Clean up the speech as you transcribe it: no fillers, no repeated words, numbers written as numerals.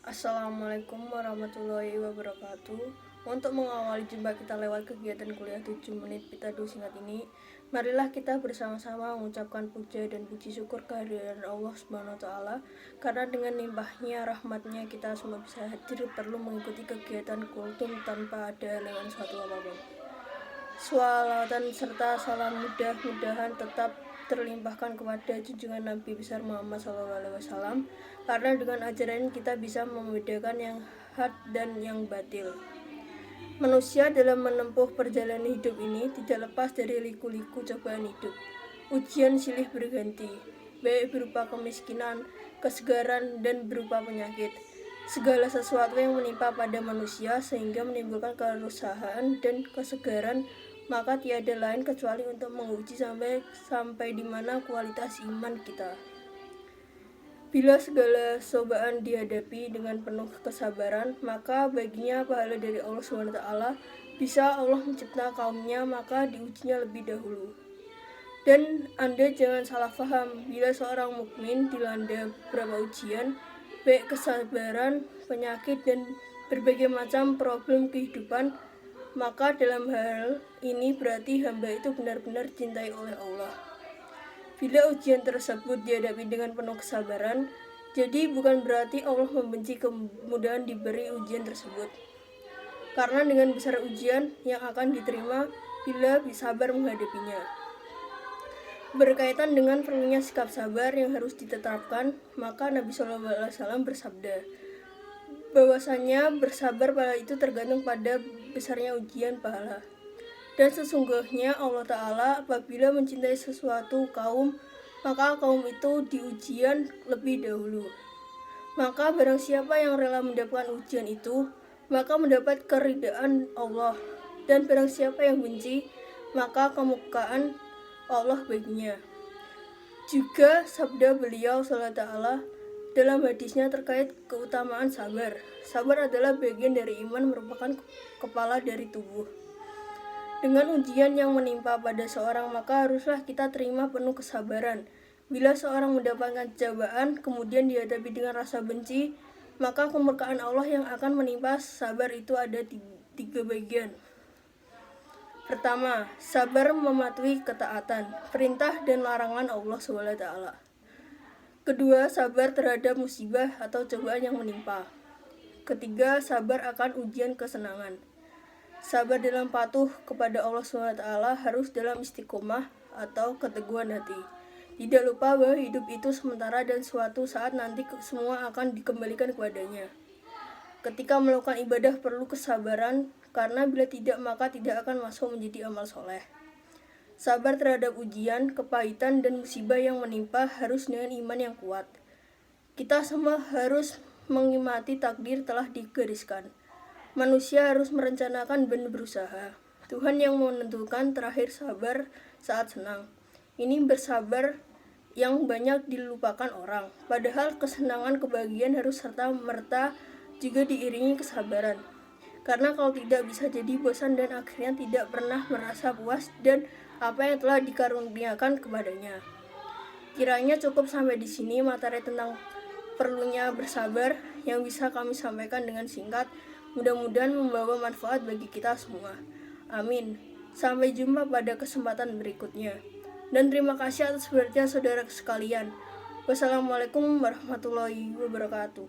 Assalamualaikum warahmatullahi wabarakatuh. Untuk mengawali jumpa kita lewat kegiatan kuliah 7 menit Pitaduh singkat ini, marilah kita bersama-sama mengucapkan puja dan puji syukur kehadiran Allah Subhanahu wa taala, karena dengan limpahnya rahmatnya kita semua bisa hadir perlu mengikuti kegiatan kultum tanpa ada halangan suatu apapun. Swalawatan serta salam mudah-mudahan tetap terlimpahkan kepada junjungan Nabi besar Muhammad SAW, karena dengan ajaran kita bisa membedakan yang hak dan yang batil. Manusia dalam menempuh perjalanan hidup ini tidak lepas dari liku-liku cobaan hidup. Ujian silih berganti, baik berupa kemiskinan, kesegaran, dan berupa penyakit. Segala sesuatu yang menimpa pada manusia sehingga menimbulkan kerusakan dan kesegaran, maka tiada lain kecuali untuk menguji sampai di mana kualitas iman kita. Bila segala cobaan dihadapi dengan penuh kesabaran, maka baginya pahala dari Allah SWT. Bisa Allah mencipta kaumnya, maka diujinya lebih dahulu. Dan Anda jangan salah paham, bila seorang mukmin dilanda beberapa ujian, baik kesabaran, penyakit, dan berbagai macam problem kehidupan, maka dalam hal ini berarti hamba itu benar-benar dicintai oleh Allah. Bila ujian tersebut dihadapi dengan penuh kesabaran, jadi bukan berarti Allah membenci kemudahan diberi ujian tersebut. Karena dengan besar ujian yang akan diterima bila sabar menghadapinya. Berkaitan dengan perlunya sikap sabar yang harus ditetapkan, maka Nabi SAW bersabda, bahwasanya bersabar pada itu tergantung pada besarnya ujian pahala. Dan sesungguhnya Allah Ta'ala apabila mencintai sesuatu kaum, maka kaum itu diujian lebih dahulu. Maka barang siapa yang rela mendapatkan ujian itu, maka mendapat keridaan Allah. Dan barang siapa yang benci, maka kemurkaan Allah baginya. Juga sabda beliau SAW dalam hadisnya terkait keutamaan sabar. Sabar adalah bagian dari iman, merupakan kepala dari tubuh. Dengan ujian yang menimpa pada seorang, maka haruslah kita terima penuh kesabaran. Bila seorang mendapatkan cobaan, kemudian dihadapi dengan rasa benci, maka kemurkaan Allah yang akan menimpa sabar itu ada tiga bagian. Pertama, sabar mematuhi ketaatan, perintah dan larangan Allah SWT. Kedua, sabar terhadap musibah atau cobaan yang menimpa. Ketiga, sabar akan ujian kesenangan. Sabar dalam patuh kepada Allah SWT harus dalam istiqomah atau keteguhan hati. Tidak lupa bahwa hidup itu sementara dan suatu saat nanti semua akan dikembalikan kepadanya. Ketika melakukan ibadah perlu kesabaran, karena bila tidak maka tidak akan masuk menjadi amal soleh. Sabar terhadap ujian, kepahitan, dan musibah yang menimpa harus dengan iman yang kuat. Kita semua harus mengimati takdir telah digariskan. Manusia harus merencanakan dan berusaha. Tuhan yang menentukan terakhir sabar saat senang. Ini bersabar yang banyak dilupakan orang. Padahal kesenangan kebahagiaan harus serta-merta juga diiringi kesabaran. Karena kalau tidak bisa jadi bosan dan akhirnya tidak pernah merasa puas dan apa yang telah dikaruniakan kepadanya. Kiranya cukup sampai di sini materi tentang perlunya bersabar yang bisa kami sampaikan dengan singkat. Mudah-mudahan membawa manfaat bagi kita semua. Amin. Sampai jumpa pada kesempatan berikutnya. Dan terima kasih atas perhatian saudara sekalian. Wassalamualaikum warahmatullahi wabarakatuh.